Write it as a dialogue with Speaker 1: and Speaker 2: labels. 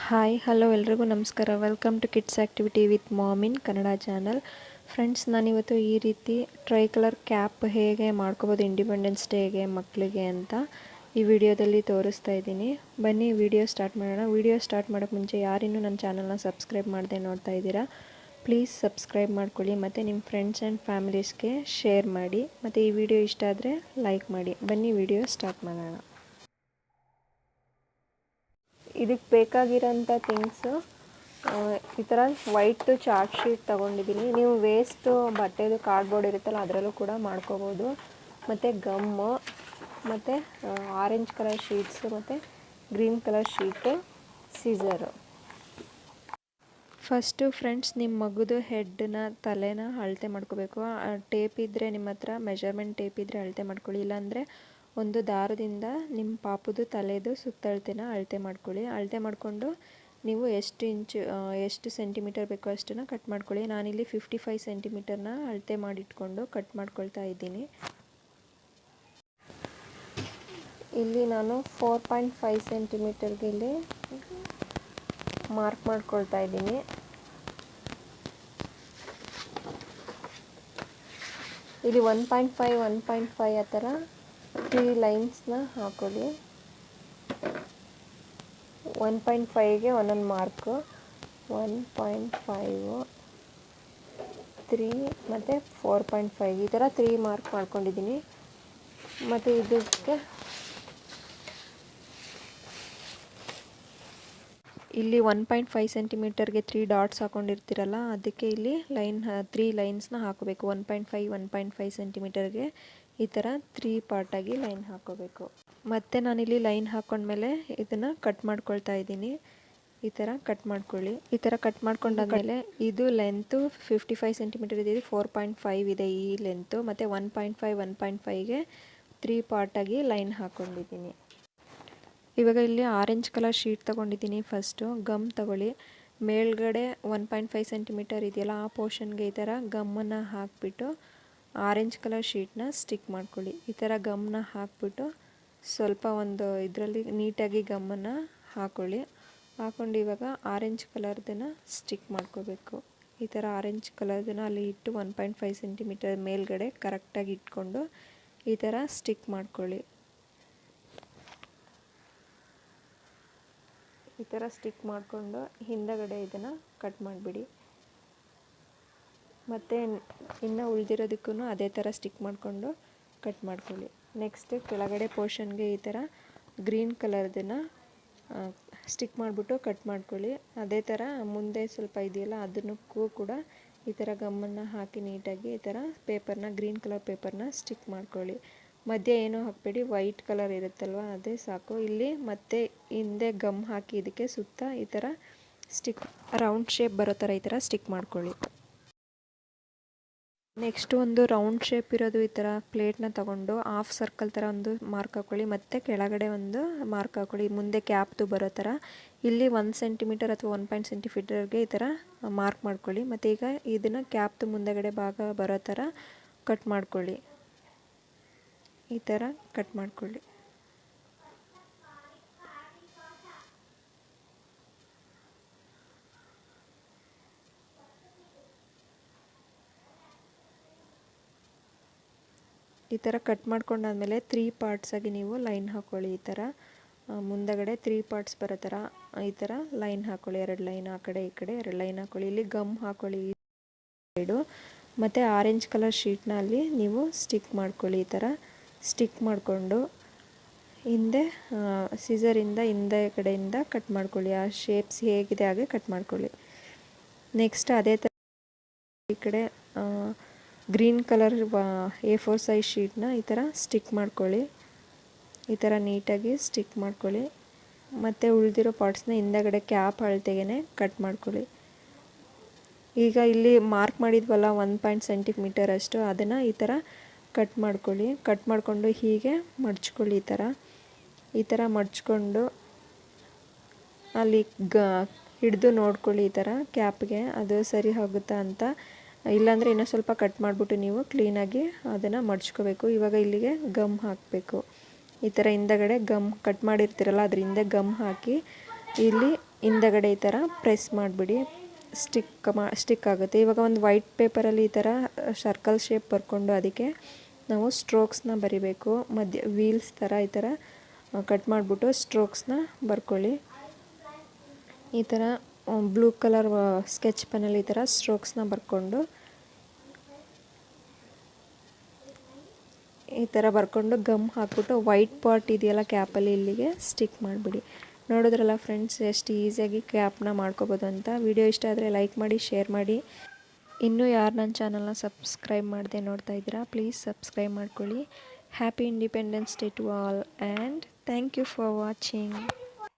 Speaker 1: Hi hello ಎಲ್ರಿಗೂ ನಮಸ್ಕಾರ. Welcome to kids activity with mom in Kannada channel. Friends, ನಾನಿವತ್ತು ಈ ರೀತಿ ಟ್ರೈಕಲರ್ ಕ್ಯಾಪ್ ಹೇಗೆ ಮಾಡ್ಕೋಬೋದು ಇಂಡಿಪೆಂಡೆನ್ಸ್ ಡೇಗೆ ಮಕ್ಕಳಿಗೆ ಅಂತ ಈ ವಿಡಿಯೋದಲ್ಲಿ ತೋರಿಸ್ತಾ ಇದ್ದೀನಿ. ಬನ್ನಿ ವಿಡಿಯೋ ಸ್ಟಾರ್ಟ್ ಮಾಡೋಣ. ವಿಡಿಯೋ ಸ್ಟಾರ್ಟ್ ಮಾಡೋಕ್ಕೆ ಮುಂಚೆ ಯಾರಿನ್ನೂ ನನ್ನ ಚಾನಲ್ನ ಸಬ್ಸ್ಕ್ರೈಬ್ ಮಾಡದೆ ನೋಡ್ತಾ ಇದ್ದೀರಾ, ಪ್ಲೀಸ್ ಸಬ್ಸ್ಕ್ರೈಬ್ ಮಾಡ್ಕೊಳ್ಳಿ ಮತ್ತು ನಿಮ್ಮ ಫ್ರೆಂಡ್ಸ್ ಆ್ಯಂಡ್ ಫ್ಯಾಮಿಲೀಸ್ಗೆ ಶೇರ್ ಮಾಡಿ. ಮತ್ತು ಈ ವಿಡಿಯೋ ಇಷ್ಟ ಆದರೆ ಲೈಕ್ ಮಾಡಿ. ಬನ್ನಿ ವಿಡಿಯೋ ಸ್ಟಾರ್ಟ್ ಮಾಡೋಣ. ಇದಕ್ಕೆ ಬೇಕಾಗಿರೋಂಥ ಥಿಂಗ್ಸು ಈ ಥರ ವೈಟ್ ಚಾರ್ಟ್ ಶೀಟ್ ತೊಗೊಂಡಿದ್ದೀನಿ. ನೀವು ವೇಸ್ಟು ಬಟ್ಟೆದು ಕಾರ್ಡ್ಬೋರ್ಡ್ ಇರುತ್ತಲ್ಲ ಅದರಲ್ಲೂ ಕೂಡ ಮಾಡ್ಕೋಬೋದು. ಮತ್ತು ಗಮ್ಮು ಮತ್ತು ಆರೆಂಜ್ ಕಲರ್ ಶೀಟ್ಸು ಮತ್ತು green colour sheet, scissor. First friends, ನಿಮ್ಮ ಮಗುದು ಹೆಡ್ನ ತಲೆನ ಅಳತೆ ಮಾಡ್ಕೋಬೇಕು. ಟೇಪ್ ಇದ್ದರೆ ನಿಮ್ಮ ಹತ್ರ ಮೆಜರ್ಮೆಂಟ್ ಟೇಪ್ ಇದ್ದರೆ ಅಳತೆ ಮಾಡ್ಕೊಳ್ಳಿ. ಇಲ್ಲಾಂದರೆ ಒಂದು ದಾರದಿಂದ ನಿಮ್ಮ ಪಾಪುದು ತಲೆದು ಸುತ್ತಳತೆನ ಅಳತೆ ಮಾಡ್ಕೊಳ್ಳಿ. ಅಳತೆ ಮಾಡಿಕೊಂಡು ನೀವು ಎಷ್ಟು ಸೆಂಟಿಮೀಟರ್ ಬೇಕೋ ಅಷ್ಟನ್ನು ಕಟ್ ಮಾಡ್ಕೊಳ್ಳಿ. ನಾನಿಲ್ಲಿ 55 ಸೆಂಟಿಮೀಟರ್ನ ಅಳತೆ ಮಾಡಿಟ್ಕೊಂಡು ಕಟ್ ಮಾಡ್ಕೊಳ್ತಾ ಇದ್ದೀನಿ. ಇಲ್ಲಿ ನಾನು 4.5 ಸೆಂಟಿಮೀಟರ್ಗೆ ಇಲ್ಲಿ ಮಾರ್ಕ್ ಮಾಡ್ಕೊಳ್ತಾ ಇದ್ದೀನಿ. ಇಲ್ಲಿ 1.5 ಆ ಥರ 3 ಲೈನ್ಸ್ನ ಹಾಕೊಳ್ಳಿ. 1.5ಗೆ ಒಂದೊಂದು ಮಾರ್ಕು, 1.5, 3 ಮತ್ತು 4.5 ಈ ಥರ 3 ಮಾರ್ಕ್ ಮಾಡ್ಕೊಂಡಿದ್ದೀನಿ. ಮತ್ತು ಇದಕ್ಕೆ ಇಲ್ಲಿ 1.5 ಸೆಂಟಿಮೀಟರ್ಗೆ 3 ಡಾಟ್ಸ್ ಹಾಕ್ಕೊಂಡಿರ್ತೀರಲ್ಲ, ಅದಕ್ಕೆ ಇಲ್ಲಿ 3 ಲೈನ್ಸ್ನ ಹಾಕೋಬೇಕು. 1.5 ಸೆಂಟಿಮೀಟರ್ಗೆ ಈ ಥರ 3 ಪಾರ್ಟಾಗಿ ಲೈನ್ ಹಾಕೋಬೇಕು. ಮತ್ತು ನಾನಿಲ್ಲಿ ಲೈನ್ ಹಾಕ್ಕೊಂಡ್ಮೇಲೆ ಇದನ್ನು ಕಟ್ ಮಾಡ್ಕೊಳ್ತಾ ಇದ್ದೀನಿ. ಈ ಥರ ಕಟ್ ಮಾಡ್ಕೊಳ್ಳಿ. ಈ ಥರ ಕಟ್ ಮಾಡ್ಕೊಂಡಾದ್ಮೇಲೆ ಇದು ಲೆಂತು 55 ಸೆಂಟಿಮೀಟರ್ ಇದೆ, 4.5 ಇದೆ ಈ ಲೆಂತು. ಮತ್ತು 1.5ಗೆ 3 ಪಾರ್ಟಾಗಿ ಲೈನ್ ಹಾಕ್ಕೊಂಡಿದ್ದೀನಿ. ಇವಾಗ ಇಲ್ಲಿ ಆರೆಂಜ್ ಕಲರ್ ಶೀಟ್ ತೊಗೊಂಡಿದ್ದೀನಿ. ಫಸ್ಟು ಗಮ್ ತಗೊಳ್ಳಿ. ಮೇಲ್ಗಡೆ 1.5 ಸೆಂಟಿಮೀಟರ್ ಇದೆಯಲ್ಲ, ಆ ಪೋರ್ಷನ್ಗೆ ಈ ಥರ ಗಮ್ಮನ್ನು ಹಾಕಿಬಿಟ್ಟು ಆರೆಂಜ್ ಕಲರ್ ಶೀಟ್ನ ಸ್ಟಿಕ್ ಮಾಡ್ಕೊಳ್ಳಿ. ಈ ಥರ ಗಮ್ನ ಹಾಕ್ಬಿಟ್ಟು ಸ್ವಲ್ಪ ಒಂದು ಇದರಲ್ಲಿ ನೀಟಾಗಿ ಗಮ್ಮನ್ನು ಹಾಕ್ಕೊಳ್ಳಿ. ಹಾಕ್ಕೊಂಡು ಇವಾಗ ಆರೆಂಜ್ ಕಲರ್ದನ್ನು ಸ್ಟಿಕ್ ಮಾಡ್ಕೋಬೇಕು. ಈ ಥರ ಆರೆಂಜ್ ಕಲರ್ದನ್ನು ಅಲ್ಲಿ ಇಟ್ಟು 1.5 ಸೆಂಟಿಮೀಟರ್ ಮೇಲ್ಗಡೆ ಕರೆಕ್ಟಾಗಿ ಇಟ್ಕೊಂಡು ಈ ಥರ ಸ್ಟಿಕ್ ಮಾಡ್ಕೊಳ್ಳಿ. ಈ ಥರ ಸ್ಟಿಕ್ ಮಾಡಿಕೊಂಡು ಹಿಂದಗಡೆ ಇದನ್ನು ಕಟ್ ಮಾಡಿಬಿಡಿ. ಮತ್ತು ಇನ್ನು ಉಳಿದಿರೋದಕ್ಕೂ ಅದೇ ಥರ ಸ್ಟಿಕ್ ಮಾಡಿಕೊಂಡು ಕಟ್ ಮಾಡ್ಕೊಳ್ಳಿ. ನೆಕ್ಸ್ಟ್ ಕೆಳಗಡೆ ಪೋರ್ಷನ್ಗೆ ಈ ಥರ ಗ್ರೀನ್ ಕಲರ್ದನ್ನು ಸ್ಟಿಕ್ ಮಾಡಿಬಿಟ್ಟು ಕಟ್ ಮಾಡ್ಕೊಳ್ಳಿ. ಅದೇ ಥರ ಮುಂದೆ ಸ್ವಲ್ಪ ಇದೆಯಲ್ಲ ಅದನ್ನಕ್ಕೂ ಕೂಡ ಈ ಥರ ಗಮ್ಮನ್ನು ಹಾಕಿ ನೀಟಾಗಿ ಈ ಥರ ಗ್ರೀನ್ ಕಲರ್ ಪೇಪರ್ನ ಸ್ಟಿಕ್ ಮಾಡ್ಕೊಳ್ಳಿ. ಮಧ್ಯೆ ಏನೂ ಹಾಕಬೇಡಿ, ವೈಟ್ ಕಲರ್ ಇರುತ್ತಲ್ವ ಅದೇ ಸಾಕು. ಇಲ್ಲಿ ಮತ್ತೆ ಹಿಂದೆ ಗಮ್ ಹಾಕಿ ಇದಕ್ಕೆ ಸುತ್ತ ಈ ಥರ ಸ್ಟಿಕ್ ರೌಂಡ್ ಶೇಪ್ ಬರೋ ಥರ ಈ ಥರ ಸ್ಟಿಕ್ ಮಾಡ್ಕೊಳ್ಳಿ. ನೆಕ್ಸ್ಟ್ ಒಂದು ರೌಂಡ್ ಶೇಪ್ ಇರೋದು ಈ ಥರ ಪ್ಲೇಟ್ನ ತಗೊಂಡು ಹಾಫ್ ಸರ್ಕಲ್ ಥರ ಒಂದು ಮಾರ್ಕ್ ಹಾಕ್ಕೊಳ್ಳಿ. ಮತ್ತು ಕೆಳಗಡೆ ಒಂದು ಮಾರ್ಕ್ ಹಾಕ್ಕೊಳ್ಳಿ, ಮುಂದೆ ಕ್ಯಾಪ್ದು ಬರೋ ಥರ. ಇಲ್ಲಿ 1 ಸೆಂಟಿಮೀಟರ್ ಅಥವಾ 1 ಸೆಂಟಿಮೀಟರ್ಗೆ ಈ ಥರ ಮಾರ್ಕ್ ಮಾಡ್ಕೊಳ್ಳಿ. ಮತ್ತು ಈಗ ಇದನ್ನು ಕ್ಯಾಪ್ದು ಮುಂದೆಗಡೆ ಭಾಗ ಬರೋ ಥರ ಕಟ್ ಮಾಡ್ಕೊಳ್ಳಿ. ಈ ಥರ ಕಟ್ ಮಾಡ್ಕೊಳ್ಳಿ. ಈ ಥರ ಕಟ್ ಮಾಡ್ಕೊಂಡಾದ್ಮೇಲೆ 3 ಪಾರ್ಟ್ಸಾಗಿ ನೀವು ಲೈನ್ ಹಾಕ್ಕೊಳ್ಳಿ. ಈ ಥರ ಮುಂದಗಡೆ 3 ಪಾರ್ಟ್ಸ್ ಬರೋ ಥರ ಈ ಥರ ಲೈನ್ ಹಾಕ್ಕೊಳ್ಳಿ. 2 ಲೈನ್ ಆ ಕಡೆ ಈ ಕಡೆ 2 ಲೈನ್ ಹಾಕ್ಕೊಳ್ಳಿ. ಇಲ್ಲಿ ಗಮ್ ಹಾಕ್ಕೊಳ್ಳಿ ಈ ಸೈಡು. ಮತ್ತು ಆರೆಂಜ್ ಕಲರ್ ಶೀಟ್ನ ಅಲ್ಲಿ ನೀವು ಸ್ಟಿಕ್ ಮಾಡ್ಕೊಳ್ಳಿ. ಈ ಥರ ಸ್ಟಿಕ್ ಮಾಡಿಕೊಂಡು ಹಿಂದೆ ಸೀಸರಿಂದ ಹಿಂದೆ ಕಡೆಯಿಂದ ಕಟ್ ಮಾಡ್ಕೊಳ್ಳಿ. ಆ ಶೇಪ್ಸ್ ಹೇಗಿದೆ ಹಾಗೆ ಕಟ್ ಮಾಡ್ಕೊಳ್ಳಿ. ನೆಕ್ಸ್ಟ್ ಅದೇ ಥರ ಈ ಕಡೆ ಗ್ರೀನ್ ಕಲರ್ A4 ಸೈಜ್ ಶೀಟ್ನ ಈ ಥರ ಸ್ಟಿಕ್ ಮಾಡ್ಕೊಳ್ಳಿ. ಈ ಥರ ನೀಟಾಗಿ ಸ್ಟಿಕ್ ಮಾಡ್ಕೊಳ್ಳಿ. ಮತ್ತು ಉಳಿದಿರೋ ಪಾರ್ಟ್ಸ್ನ ಹಿಂದಗಡೆ ಕ್ಯಾಪ್ ಅಳತೆಗೆ ಕಟ್ ಮಾಡ್ಕೊಳ್ಳಿ. ಈಗ ಇಲ್ಲಿ ಮಾರ್ಕ್ ಮಾಡಿದ್ವಲ್ಲ 1 ಸೆಂಟಿಮೀಟರ್ ಅಷ್ಟು, ಅದನ್ನು ಈ ಥರ ಕಟ್ ಮಾಡ್ಕೊಳ್ಳಿ. ಕಟ್ ಮಾಡಿಕೊಂಡು ಹೀಗೆ ಮಡ್ಚ್ಕೊಳ್ಳಿ. ಈ ಥರ ಮಡ್ಚ್ಕೊಂಡು ಅಲ್ಲಿ ಹಿಡಿದು ನೋಡ್ಕೊಳ್ಳಿ ಈ ಥರ ಕ್ಯಾಪ್ಗೆ ಅದು ಸರಿ ಹೋಗುತ್ತಾ ಅಂತ. ಇಲ್ಲಾಂದರೆ ಇನ್ನೂ ಸ್ವಲ್ಪ ಕಟ್ ಮಾಡಿಬಿಟ್ಟು ನೀವು ಕ್ಲೀನಾಗಿ ಅದನ್ನು ಮಡ್ಚ್ಕೋಬೇಕು. ಇವಾಗ ಇಲ್ಲಿಗೆ ಗಮ್ ಹಾಕಬೇಕು. ಈ ಥರ ಹಿಂದಗಡೆ ಗಮ್ ಕಟ್ ಮಾಡಿರ್ತೀರಲ್ಲ ಅದ್ರ ಹಿಂದೆ ಗಮ್ ಹಾಕಿ ಇಲ್ಲಿ ಹಿಂದಗಡೆ ಈ ಥರ ಪ್ರೆಸ್ ಮಾಡಿಬಿಡಿ, ಸ್ಟಿಕ್ ಆಗುತ್ತೆ. ಇವಾಗ ಒಂದು ವೈಟ್ ಪೇಪರಲ್ಲಿ ಈ ಥರ ಸರ್ಕಲ್ ಶೇಪ್ ಬರ್ಕೊಂಡು ಅದಕ್ಕೆ ನಾವು ಸ್ಟ್ರೋಕ್ಸ್ನ ಬರಿಬೇಕು. ಮಧ್ಯ ವೀಲ್ಸ್ ಥರ ಈ ಥರ ಕಟ್ ಮಾಡಿಬಿಟ್ಟು ಸ್ಟ್ರೋಕ್ಸ್ನ ಬರ್ಕೊಳ್ಳಿ. ಈ ಥರ ಬ್ಲೂ ಕಲರ್ ಸ್ಕೆಚ್ ಪೆನಲ್ಲಿ ಈ ಥರ ಸ್ಟ್ರೋಕ್ಸ್ನ ಬರ್ಕೊಂಡು ಈ ಥರ ಬರ್ಕೊಂಡು ಗಮ್ ಹಾಕ್ಬಿಟ್ಟು ವೈಟ್ ಪಾರ್ಟ್ ಇದೆಯಲ್ಲ ಕ್ಯಾಪಲ್ಲಿ ಇಲ್ಲಿಗೆ ಸ್ಟಿಕ್ ಮಾಡಿಬಿಡಿ. ನೋಡಿದ್ರಲ್ಲ ಫ್ರೆಂಡ್ಸ್, ಎಷ್ಟು ಈಸಿಯಾಗಿ ಕ್ಯಾಪ್ನ ಮಾಡ್ಕೋಬೋದು ಅಂತ. ವಿಡಿಯೋ ಇಷ್ಟ ಆದರೆ ಲೈಕ್ ಮಾಡಿ, ಶೇರ್ ಮಾಡಿ. ಇನ್ನೂ ಯಾರು ನನ್ನ ಚಾನಲ್ನ ಸಬ್ಸ್ಕ್ರೈಬ್ ಮಾಡದೆ ನೋಡ್ತಾ ಇದ್ದೀರಾ, ಪ್ಲೀಸ್ ಸಬ್ಸ್ಕ್ರೈಬ್ ಮಾಡ್ಕೊಳ್ಳಿ. Happy independence day to all and thank you for watching.